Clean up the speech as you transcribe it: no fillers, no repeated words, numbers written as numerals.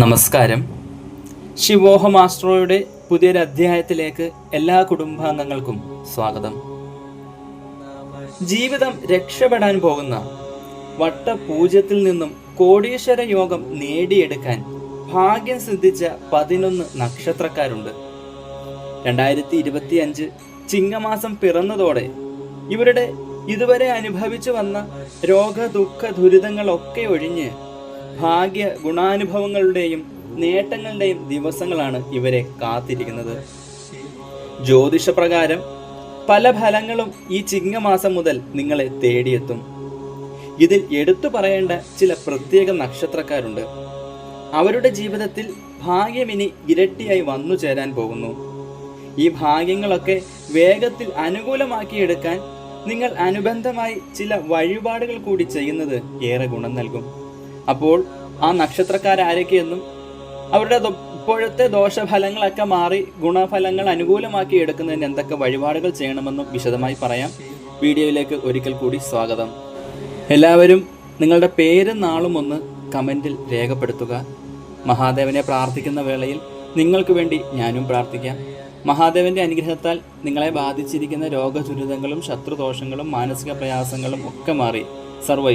നമസ്കാരം. ശിവോഹം ആസ്ട്രോയുടെ പുതിയൊരു അധ്യായത്തിലേക്ക് എല്ലാ കുടുംബാംഗങ്ങൾക്കും സ്വാഗതം. ജീവിതം രക്ഷപ്പെടാൻ പോകുന്ന വട്ടപൂജ്യത്തിൽ നിന്നും കോടീശ്വര യോഗം നേടിയെടുക്കാൻ ഭാഗ്യം സിദ്ധിച്ച 11 നക്ഷത്രക്കാരുണ്ട്. 2025 ചിങ്ങമാസം പിറന്നതോടെ ഇവരുടെ ഇതുവരെ അനുഭവിച്ചു വന്ന രോഗ ദുഃഖ ദുരിതങ്ങളൊക്കെ ഒഴിഞ്ഞ് ഭാഗ്യ ഗുണാനുഭവങ്ങളുടെയും നേട്ടങ്ങളുടെയും ദിവസങ്ങളാണ് ഇവരെ കാത്തിരിക്കുന്നത്. ജ്യോതിഷപ്രകാരം പല ഫലങ്ങളും ഈ ചിങ്ങമാസം മുതൽ നിങ്ങളെ തേടിയെത്തും. ഇതിൽ എടുത്തു പറയേണ്ട ചില പ്രത്യേക നക്ഷത്രക്കാരുണ്ട്. അവരുടെ ജീവിതത്തിൽ ഭാഗ്യമിനി ഇരട്ടിയായി വന്നു ചേരാൻ പോകുന്നു. ഈ ഭാഗ്യങ്ങളൊക്കെ വേഗത്തിൽ അനുകൂലമാക്കിയെടുക്കാൻ നിങ്ങൾ അനുബന്ധമായി ചില വഴിപാടുകൾ കൂടി ചെയ്യുന്നത് ഏറെ ഗുണം നൽകും. അപ്പോൾ ആ നക്ഷത്രക്കാരാരൊക്കെയെന്നും അവരുടെ ഇപ്പോഴത്തെ ദോഷഫലങ്ങളൊക്കെ മാറി ഗുണഫലങ്ങൾ അനുകൂലമാക്കി എടുക്കുന്നതിന് എന്തൊക്കെ വഴിപാടുകൾ ചെയ്യണമെന്നും വിശദമായി പറയാം. വീഡിയോയിലേക്ക് ഒരിക്കൽ കൂടി സ്വാഗതം. എല്ലാവരും നിങ്ങളുടെ പേരും നാളും ഒന്ന് കമൻറ്റിൽ രേഖപ്പെടുത്തുക. മഹാദേവനെ പ്രാർത്ഥിക്കുന്ന വേളയിൽ നിങ്ങൾക്ക് വേണ്ടി ഞാനും പ്രാർത്ഥിക്കാം. മഹാദേവന്റെ അനുഗ്രഹത്താൽ നിങ്ങളെ ബാധിച്ചിരിക്കുന്ന രോഗദുരിതങ്ങളും ശത്രുദോഷങ്ങളും മാനസിക പ്രയാസങ്ങളും ഒക്കെ മാറി സർവ്വ